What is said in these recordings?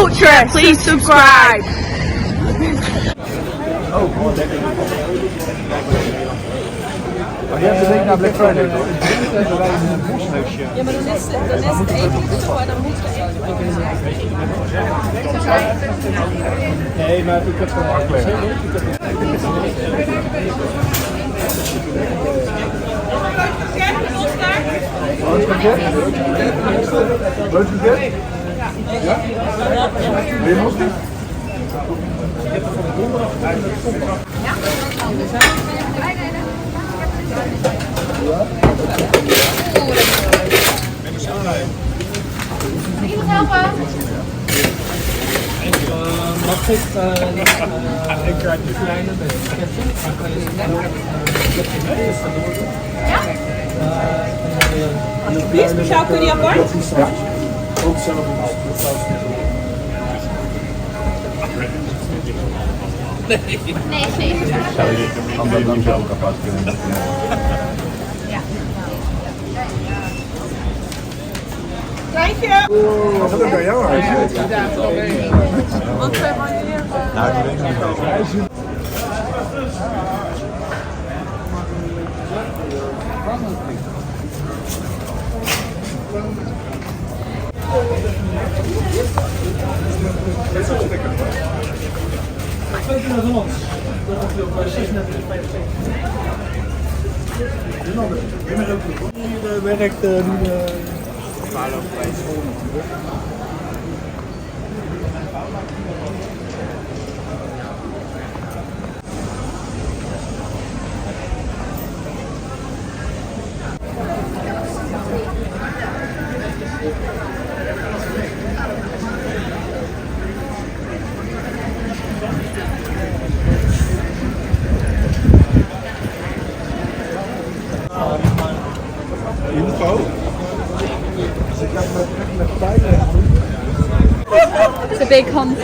Utrecht. Please subscribe. Maar jij hebt de week naar Black Friday, toch? Hebben wij een boshuisje. Ja, maar dan is het even zo en dan moet er even. Nee, maar ik heb gewoon afgelegd. Leuk pakket? Ja? Wil je mosterd? Ik heb er van de donderdag uit. Ja? Wil iemand helpen? Mag ik een kleine beetje Ja? die speciaal kun je apart? Ja. Ook zelf Nee. Zou je dan zo ook apart kunnen? Ja. Kleintje! Wat is dat bij jou huisje? Wat zijn wanneer? Nou, ik weet het niet. Hier werkt nu info. Dus ik heb met pijn. It's a big hunt.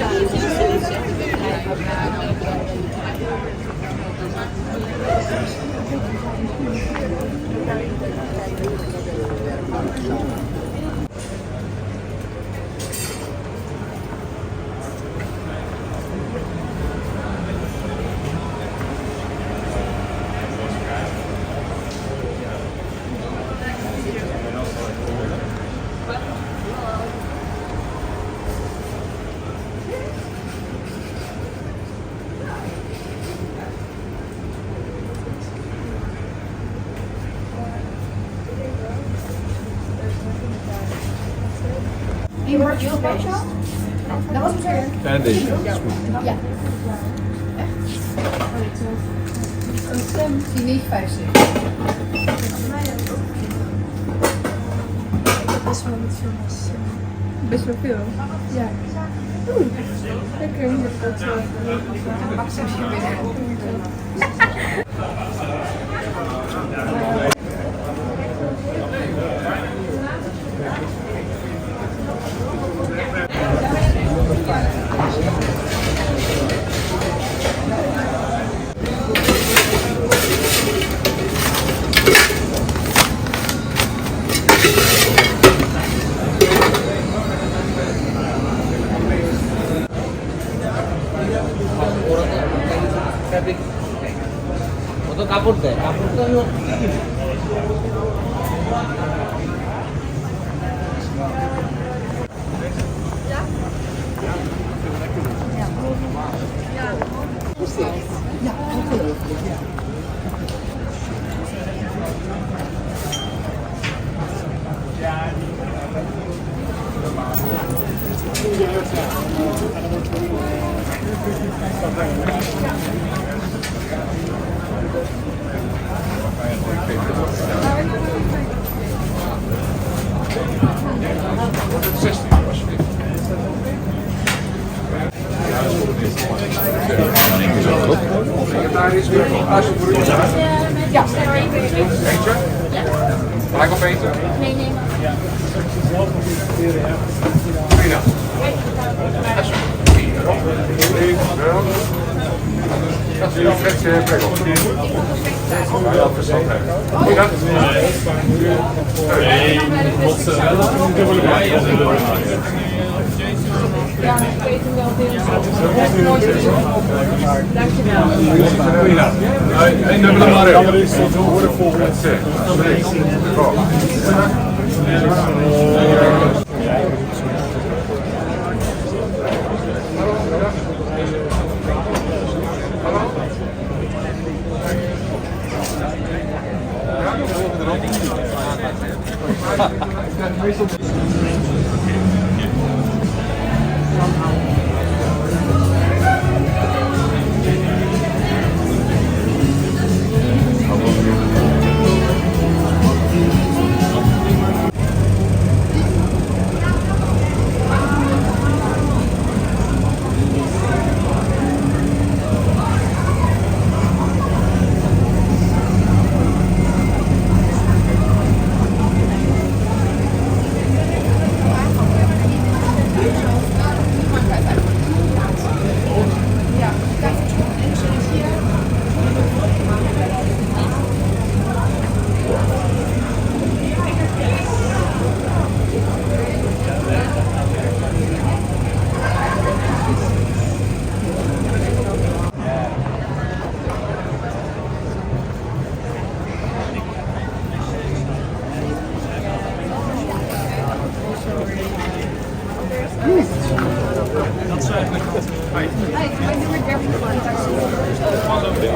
Die wordt heel speciaal. Dat was het. En deze. Ja. Die weegt 50. Best wel niet veel was. Best wel veel. Ja. Lekker hier dat Maximum binnen. Untuk kapur deh, kapur tuh Ja. Eentje? Gelijk op eten? Nee. Prima. Dat is een fletje pregel. Ja, dat is wel leuk. Prima. Nee, Ja, ik weet hem wel veel. Eén dubbele Mario.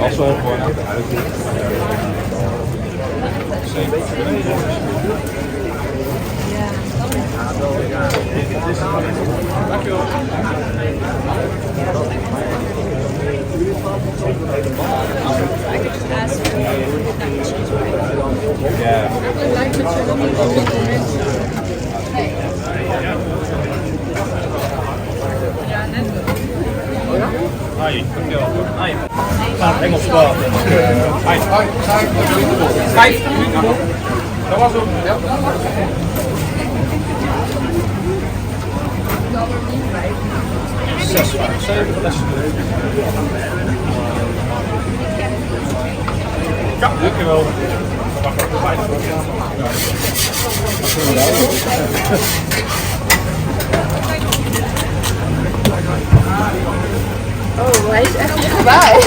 Als we gewoon aan de uitzicht. Engels praten. Vijf minuten nog. Dat was hem. Ja. Zes, zeven lessen. Ja, dankjewel. Wacht even, vijf. Oh, hij is echt dichtbij.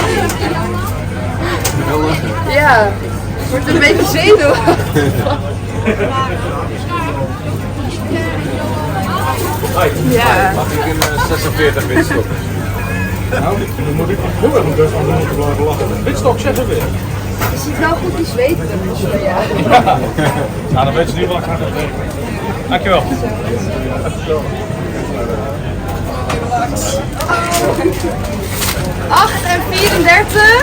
Ja, ik word een beetje zenuwachtig. Ja. Mag ik in 46 witstok? Nou, dan moet ik heel erg best van moeten blijven lachen. Witstok 46. Je ziet wel goed die zweten. Ja. Nou, dan weet je nu wel ik ga het doen. Dankjewel. 8 en 34.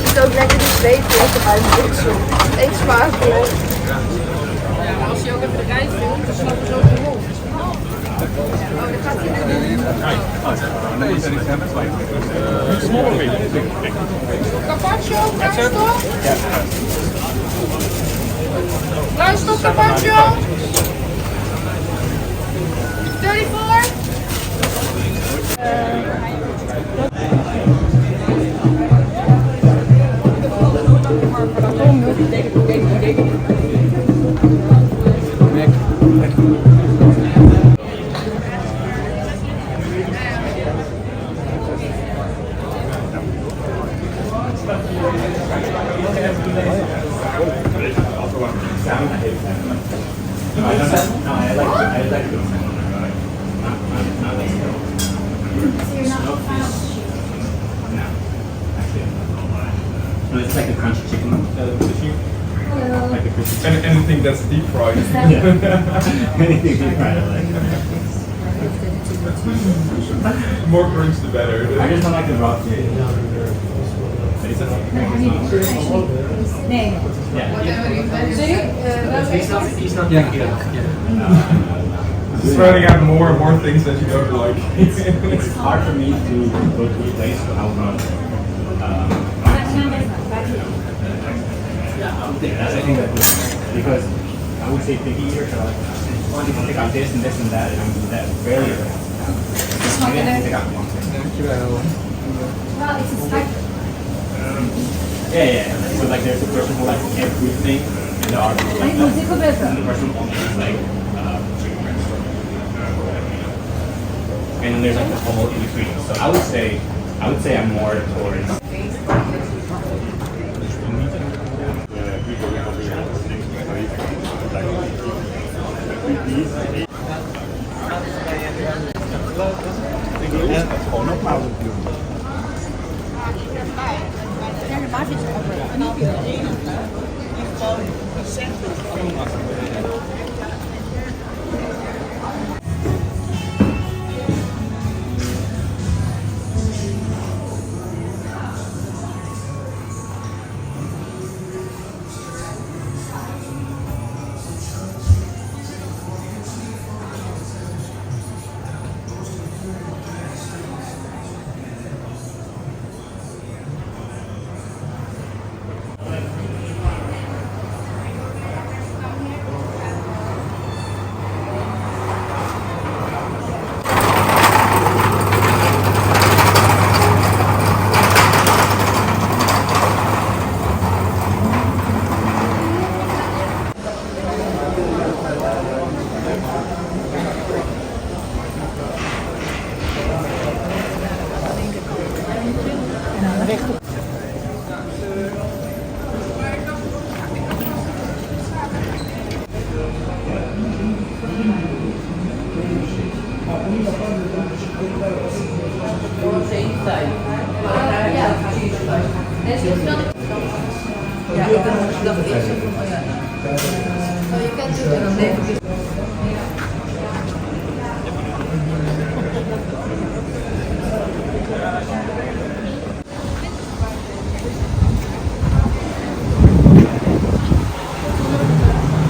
Je ziet ook lekker die zweetjes uit de pixel. Eet smakelijk. Als je ook even de rij filmt, dan snap je zo de mond. Carpaccio, bruinstof carpaccio. 34. It's like a crunchy chicken sushi. Like a crispy chicken. Anything that's deep fried. Anything deep fried, I like. More crunch the better. I just don't like the raw fish. Nee. Just running out more and more things that you don't like. It's hard for me to go to a place without that's I think that because I would say picky eater, so I want to pick out this and this and that, and I'm that very rare. Maybe I can pick out one thing. Well, it's a spectrum. Yeah. So like there's a person who likes everything, And there are people like that. And the restaurant only is like chicken breast. And then there's like the whole in between. So I would say I'm more towards. Gewoon op pauze doen.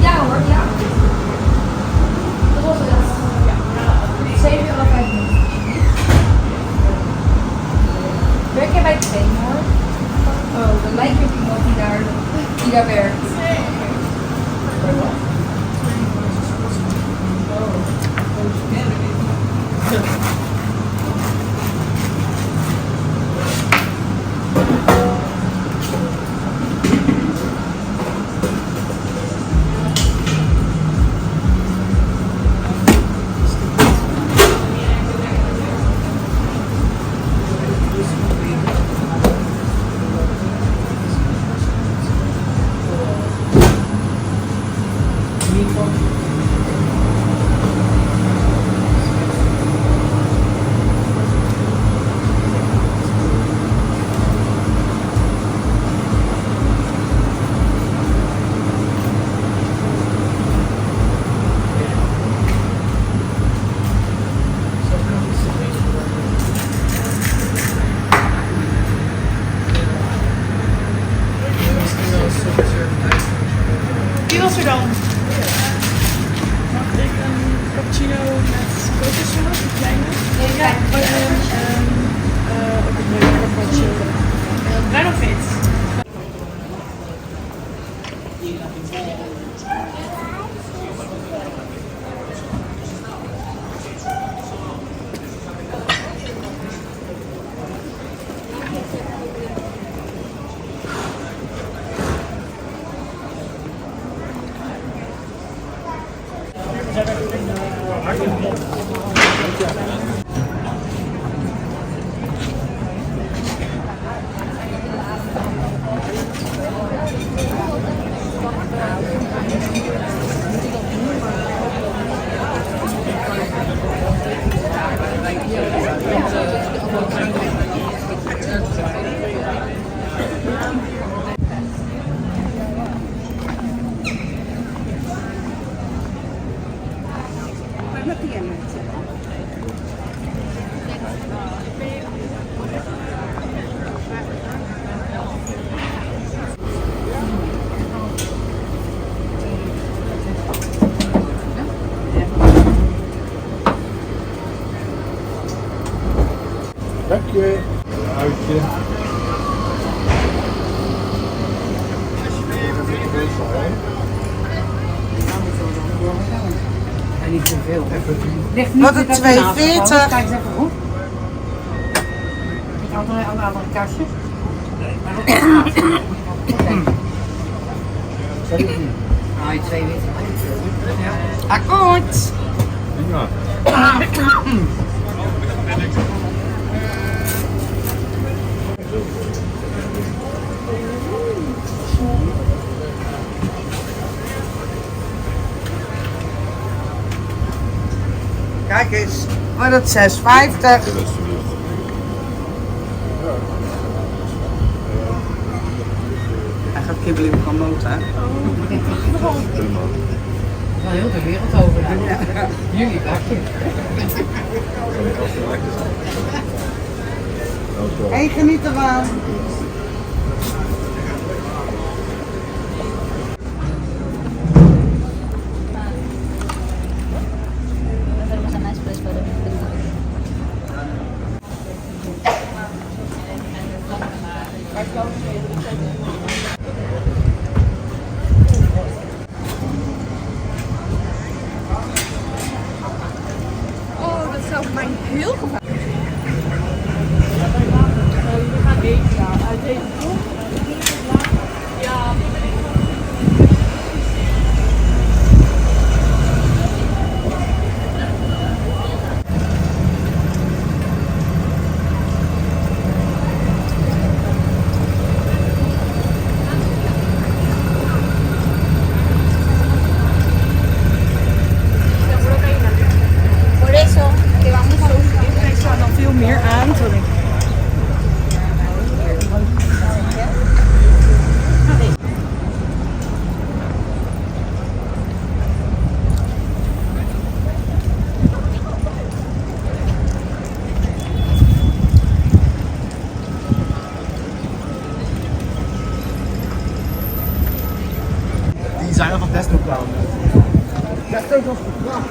Ja hoor, ja. Dat was het. €7,50. Werk jij bij de trainer hoor? Oh, dan lijkt je op iemand die daar werkt. Wie was er dan? Mag ik een cappuccino met kokossaus, die kleine? Ja, ook een leuke carpaccio. Bruin of wit? Dank je. Uitje. En niet te veel. Wat een 2,40. Kijk eens even goed. Met andere kastjes. Maar ook je 2 witte. Akkoord. Ja. Kijk eens. Maar dat is 6,50. Alsjeblieft. Hij gaat kibbelen in promoten, hè? Helemaal. Wel heel de wereld over. Ja. Jullie bakje. Hey, geniet ervan. Was a nice place for them. Oh, dat zou voor mij heel gevaarlijk zijn. We gaan eten, ja. Uit deze groep. Ja. Por eso, que vamos a Er staat dan veel meer aan. Sorry. Die zijn al van Desktop Cloud. Desktop was gebracht.